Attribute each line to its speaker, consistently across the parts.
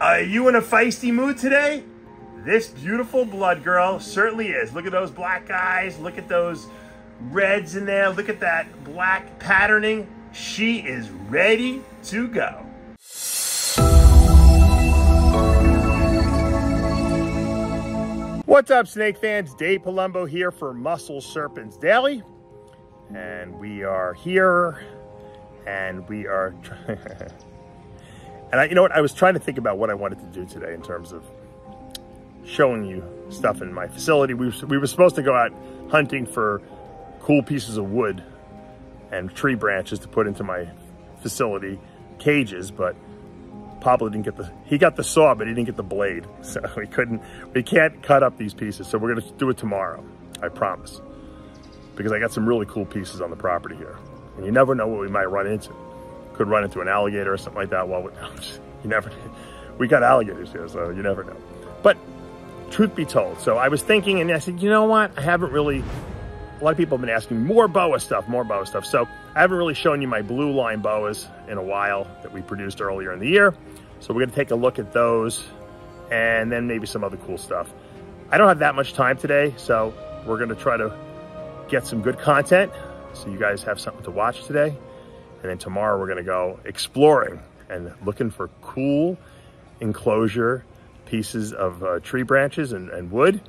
Speaker 1: Are you in a feisty mood today? This beautiful blood girl certainly is. Look at those black eyes. Look at those reds in there. Look at that black patterning. She is ready to go. What's up, snake fans? Dave Palumbo here for Muscle Serpents Daily. And we are here and we are and you know what, I was trying to think about what I wanted to do today in terms of showing you stuff in my facility. We were supposed to go out hunting for cool pieces of wood and tree branches to put into my facility cages, but Pablo didn't get he got the saw, but he didn't get the blade. So we can't cut up these pieces. So we're gonna do it tomorrow, I promise. Because I got some really cool pieces on the property here. And you never know what we might run into. Could run into an alligator or something like that. Well, you never, we got alligators here, so you never know. But truth be told, so I was thinking and I said, you know what? I haven't really, a lot of people have been asking more boa stuff. So I haven't really shown you my Blueline boas in a while that we produced earlier in the year. So we're gonna take a look at those and then maybe some other cool stuff. I don't have that much time today, so we're gonna try to get some good content so you guys have something to watch today. And then tomorrow we're gonna go exploring and looking for cool enclosure pieces of tree branches and wood.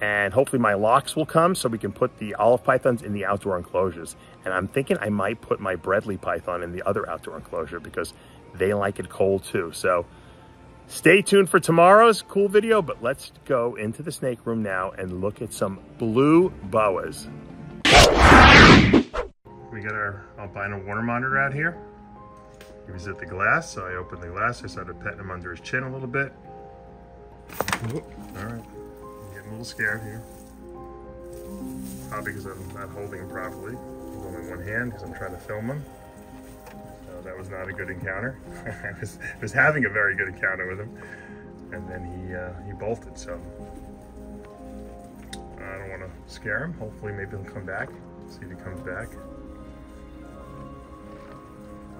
Speaker 1: And hopefully my locks will come so we can put the olive pythons in the outdoor enclosures. And I'm thinking I might put my Bredli python in the other outdoor enclosure because they like it cold too. So stay tuned for tomorrow's cool video, but let's go into the snake room now and look at some blue boas. We got our albino water monitor out here. He was at the glass, so I opened the glass. I started petting him under his chin a little bit. Whoop. All right, I'm getting a little scared here. Probably because I'm not holding him properly. With only one hand because I'm trying to film him. So that was not a good encounter. I was having a very good encounter with him, and then he bolted. So I don't want to scare him. Hopefully, maybe he'll come back. See if he comes back.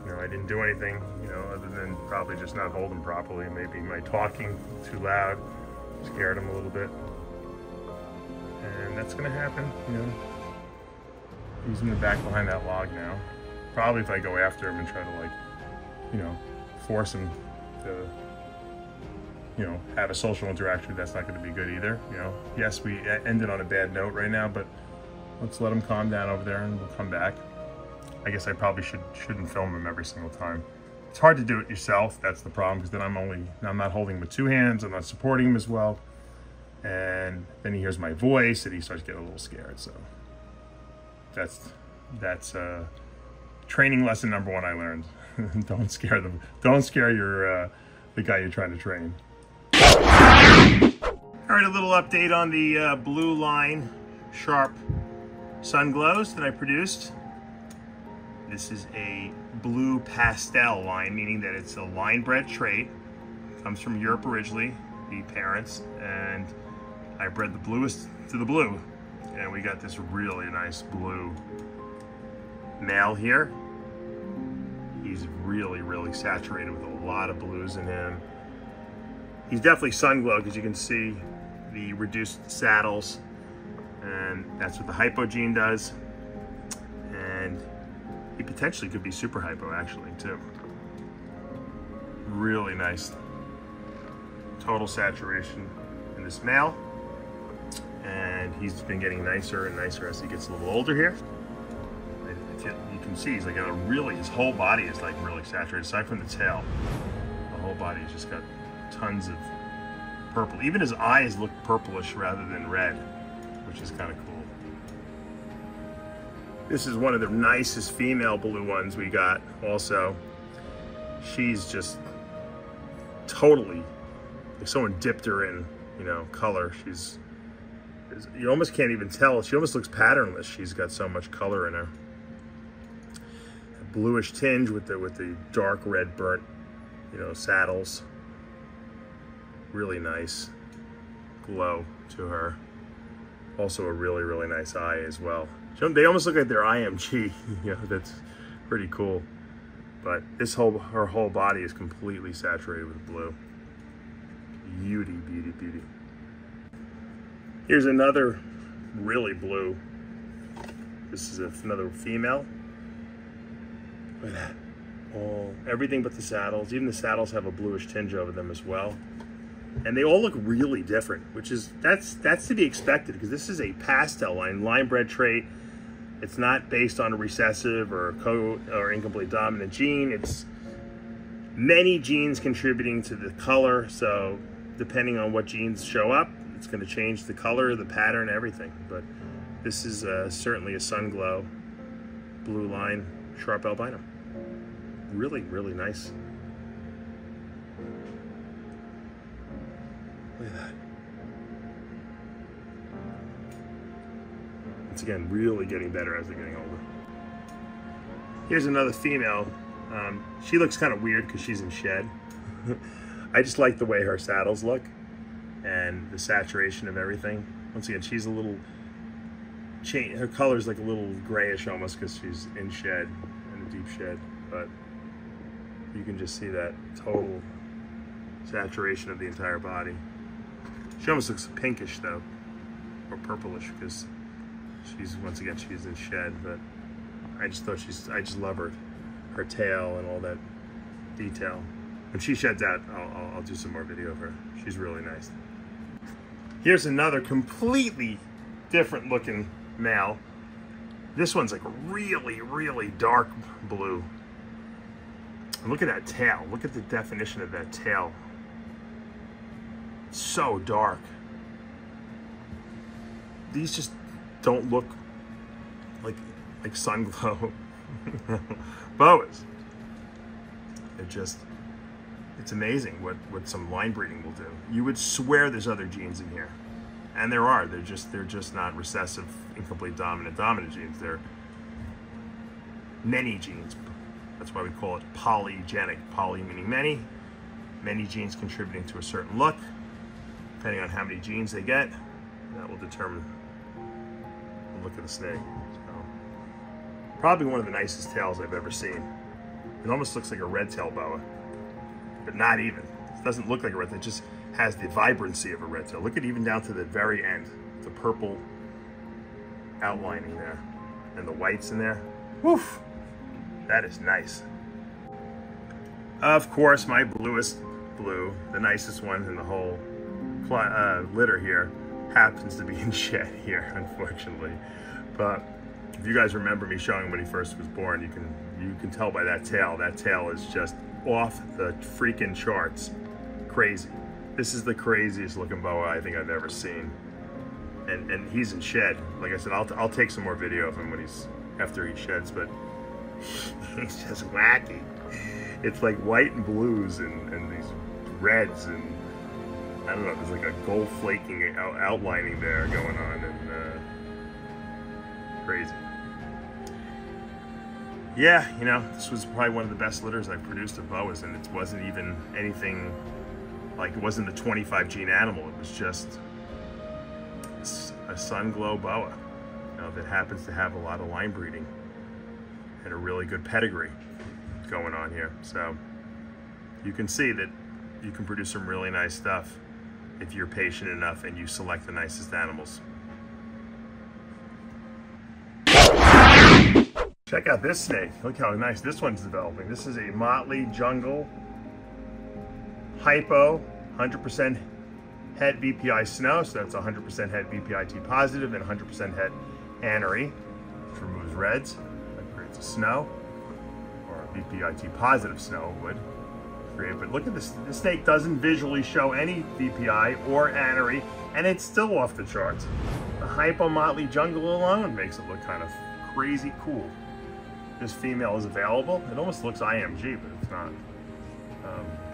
Speaker 1: You know, I didn't do anything, you know, other than probably just not hold him properly. Maybe my talking too loud scared him a little bit. And that's gonna happen, you know. He's in the back behind that log now. Probably if I go after him and try to, like, you know, force him to, you know, have a social interaction, that's not gonna be good either, you know. Yes, we ended on a bad note right now, but let's let him calm down over there and we'll come back. I guess I probably shouldn't film him every single time. It's hard to do it yourself. That's the problem, because then I'm not holding him with two hands. I'm not supporting him as well. And then he hears my voice and he starts getting a little scared. So that's training lesson number one I learned. Don't scare them. Don't scare the guy you're trying to train. All right, a little update on the Blueline Sharp Sunglows that I produced. This is a blue pastel line, meaning that it's a line bred trait. Comes from Europe originally, the parents, and I bred the bluest to the blue. And we got this really nice blue male here. He's really, really saturated with a lot of blues in him. He's definitely Sunglow because you can see the reduced saddles, and that's what the hypo gene does. And he potentially could be super hypo actually too. Really nice total saturation in this male. And he's been getting nicer and nicer as he gets a little older here. You can see he's like his whole body is like really saturated, aside from the tail. The whole body has just got tons of purple. Even his eyes look purplish rather than red, which is kind of cool. This is one of the nicest female blue ones we got also. She's just totally, like someone dipped her in, you know, color. You almost can't even tell. She almost looks patternless. She's got so much color in her. A bluish tinge with the dark red burnt, you know, saddles. Really nice glow to her. Also a really, really nice eye as well. They almost look like they're IMG, you know, that's pretty cool. But her whole body is completely saturated with blue. Beauty, beauty, beauty. Here's another really blue. This is another female. Look at that. Everything but the saddles. Even the saddles have a bluish tinge over them as well. And they all look really different, which is, that's to be expected, because this is a pastel line bred trait. It's not based on a recessive or incomplete dominant gene. It's many genes contributing to the color. So depending on what genes show up, it's going to change the color, the pattern, everything. But this is certainly a Sunglow Blueline Sharp Albino. Really, really nice. Look at that. Once again, really getting better as they're getting older. Here's another female. She looks kind of weird because she's in shed. I just like the way her saddles look and the saturation of everything. Once again, she's a little her color's like a little grayish almost because she's in shed, in a deep shed, but you can just see that total saturation of the entire body. She almost looks pinkish though, or purplish, because she's, once again, she's in shed. But I just thought I just love her tail and all that detail. When she sheds out, I'll do some more video of her. She's really nice. Here's another completely different looking male. This one's like a really, really dark blue. And look at that tail. Look at the definition of that tail. It's so dark. These just don't look like Sunglow Boas. It's amazing what some line breeding will do. You would swear there's other genes in here. And there are. They're just not recessive, incomplete dominant genes. They're many genes. That's why we call it polygenic. Poly meaning many. Many genes contributing to a certain look. Depending on how many genes they get, that will determine the look of the snake. So, probably one of the nicest tails I've ever seen. It almost looks like a red-tailed boa, but not even. It doesn't look like a red tail. It just has the vibrancy of a red tail. Look at even down to the very end, the purple outlining there, and the whites in there. Woof! That is nice. Of course, my bluest blue, the nicest one in the whole litter here, happens to be in shed here, unfortunately. But if you guys remember me showing when he first was born, you can tell by that tail. That tail is just off the freaking charts. Crazy. This is the craziest looking boa I think I've ever seen. And he's in shed. Like I said, I'll take some more video of him when after he sheds, but he's just wacky. It's like white and blues and these reds, and I don't know, there's like a gold flaking outlining there going on, and crazy. Yeah, you know, this was probably one of the best litters I've produced of boas, and it wasn't even anything, like, it wasn't a 25 gene animal. It was just a Sunglow Boa, you know, that happens to have a lot of line breeding and a really good pedigree going on here. So you can see that you can produce some really nice stuff if you're patient enough and you select the nicest animals. Check out this snake. Look how nice this one's developing. This is a Motley Jungle Hypo 100% het VPI snow. So that's 100% het VPIT positive and 100% het anery, which removes reds. That creates a snow, or a VPIT positive snow would create. But look at this. This snake doesn't visually show any VPI or anery, and it's still off the charts. The Hypo Motley Jungle alone makes it look kind of crazy cool. This female is available. It almost looks IMG, but it's not.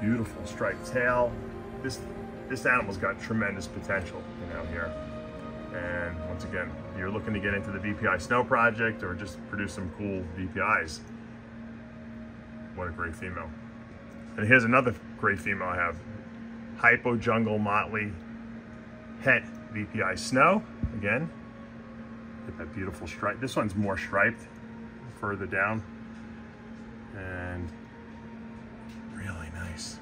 Speaker 1: Beautiful striped tail. This animal's got tremendous potential, you know, here. And once again, you're looking to get into the VPI Snow project or just produce some cool VPIs. What a great female. And here's another great female I have. Hypo Jungle Motley Het VPI Snow. Again, get that beautiful stripe. This one's more striped further down, and really nice.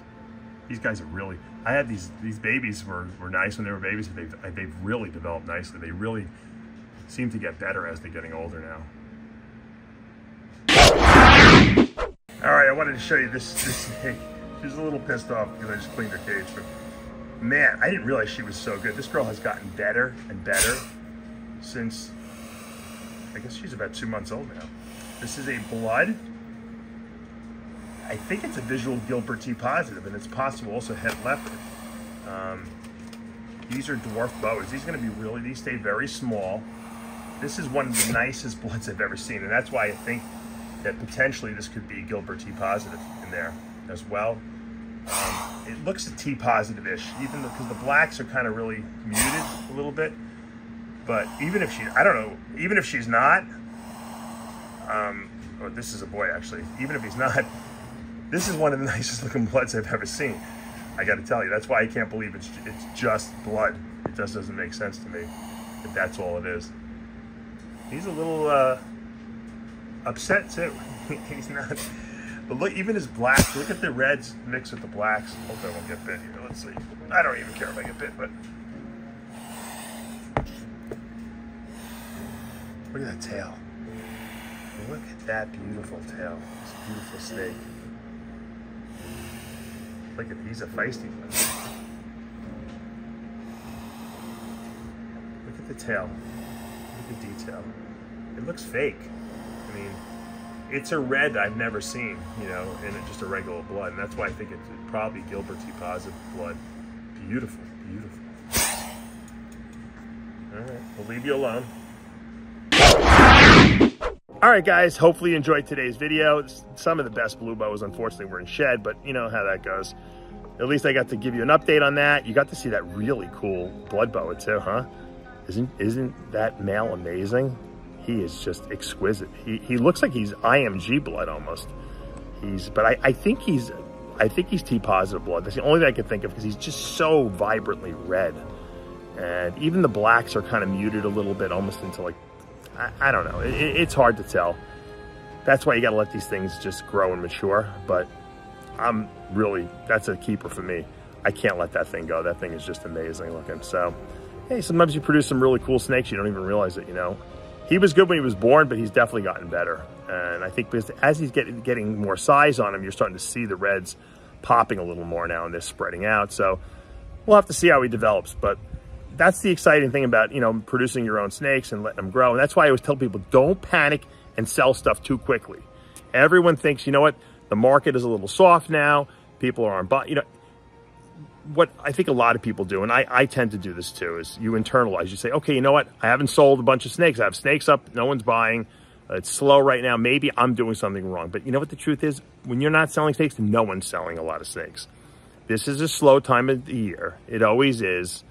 Speaker 1: These guys are really, I had these babies were nice when they were babies. They've really developed nicely. They really seem to get better as they're getting older now. All right, I wanted to show you this snake. She's a little pissed off because I just cleaned her cage, but man, I didn't realize she was so good. This girl has gotten better and better since, I guess she's about 2 months old now. This is a blood. I think it's a visual Gilbert T positive, and it's possible also het leopard. These are dwarf boas. These are going to be really, these stay very small. This is one of the nicest bloods I've ever seen, and that's why I think that potentially this could be Gilbert T positive in there as well. It looks a T positive-ish, even because the blacks are kind of really muted a little bit. But even if she, I don't know, even if she's not, or this is a boy actually, even if he's not, this is one of the nicest looking bloods I've ever seen. I got to tell you, that's why I can't believe it's just blood. It just doesn't make sense to me that that's all it is. He's a little upset too. He's not. But look, even his blacks. Look at the reds mixed with the blacks. Hope I won't get bit here. Let's see. I don't even care if I get bit, but look at that tail. Look at that beautiful tail. It's a beautiful snake. Look at, he's a feisty one. Look at the tail. Look at the detail. It looks fake. I mean, it's a red I've never seen, you know, in just a regular blood. And that's why I think it's probably Gilbert T positive blood. Beautiful, beautiful. All right, we'll leave you alone. All right, guys, hopefully you enjoyed today's video. Some of the best blue boas, unfortunately, were in shed, but you know how that goes. At least I got to give you an update on that. You got to see that really cool blood boa too, huh? Isn't that male amazing? He is just exquisite. He looks like he's IMG blood almost. But I think he's T positive blood. That's the only thing I can think of because he's just so vibrantly red. And even the blacks are kind of muted a little bit, almost into like, I don't know. It's hard to tell. That's why you got to let these things just grow and mature. But that's a keeper for me. I can't let that thing go. That thing is just amazing looking. So, hey, sometimes you produce some really cool snakes. You don't even realize it, you know. He was good when he was born, but he's definitely gotten better. And I think because as he's getting more size on him, you're starting to see the reds popping a little more now and they're spreading out. So we'll have to see how he develops. But that's the exciting thing about, you know, producing your own snakes and letting them grow. And that's why I always tell people, don't panic and sell stuff too quickly. Everyone thinks, you know what, the market is a little soft now. People are on, you know, what I think a lot of people do, and I tend to do this too, is you internalize. You say, okay, you know what? I haven't sold a bunch of snakes. I have snakes up. No one's buying. It's slow right now. Maybe I'm doing something wrong. But you know what the truth is? When you're not selling snakes, no one's selling a lot of snakes. This is a slow time of the year. It always is.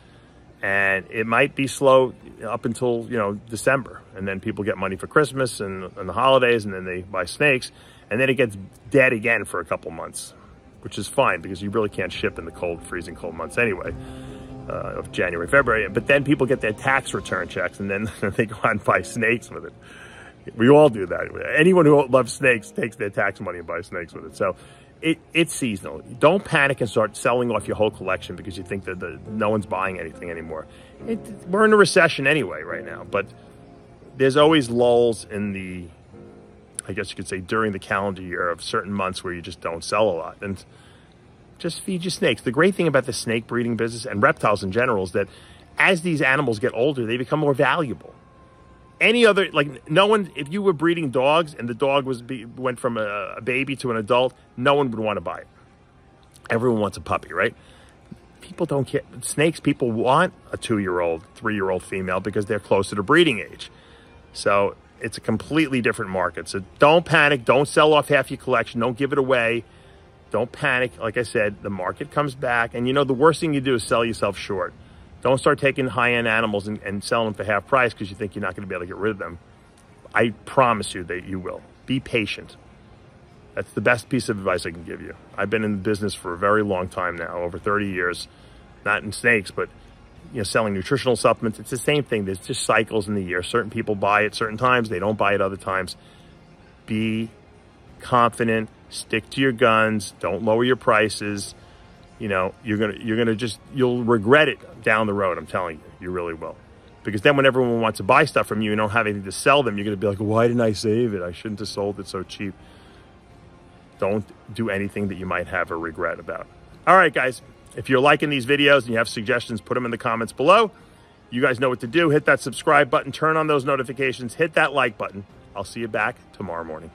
Speaker 1: And it might be slow up until, you know, December. And then people get money for Christmas and the holidays, and then they buy snakes. And then it gets dead again for a couple months, which is fine because you really can't ship in the cold, freezing cold months anyway, of January, February. But then people get their tax return checks and then they go out and buy snakes with it. We all do that. Anyone who loves snakes takes their tax money and buys snakes with it. So it's seasonal. Don't panic and start selling off your whole collection because you think that no one's buying anything anymore. We're in a recession anyway right now, but there's always lulls in the, I guess you could say, during the calendar year of certain months where you just don't sell a lot. And just feed your snakes. The great thing about the snake breeding business and reptiles in general is that as these animals get older, they become more valuable. Any other, like no one, if you were breeding dogs and the dog went from a baby to an adult, no one would want to buy it. Everyone wants a puppy, right? People don't care. Snakes, people want a 2-year-old, 3-year-old female because they're closer to breeding age. So it's a completely different market. So don't panic. Don't sell off half your collection. Don't give it away. Don't panic. Like I said, the market comes back. And you know, the worst thing you do is sell yourself short. Don't start taking high-end animals and selling them for half price because you think you're not going to be able to get rid of them. I promise you that you will. Be patient. That's the best piece of advice I can give you. I've been in the business for a very long time now, over 30 years. Not in snakes, but you know, selling nutritional supplements. It's the same thing. There's just cycles in the year. Certain people buy it certain times. They don't buy it other times. Be confident. Stick to your guns. Don't lower your prices. you know, you'll regret it down the road. I'm telling you, you really will. Because then when everyone wants to buy stuff from you and don't have anything to sell them, you're going to be like, why didn't I save it? I shouldn't have sold it so cheap. Don't do anything that you might have a regret about. All right, guys, if you're liking these videos and you have suggestions, put them in the comments below. You guys know what to do. Hit that subscribe button, turn on those notifications, hit that like button. I'll see you back tomorrow morning.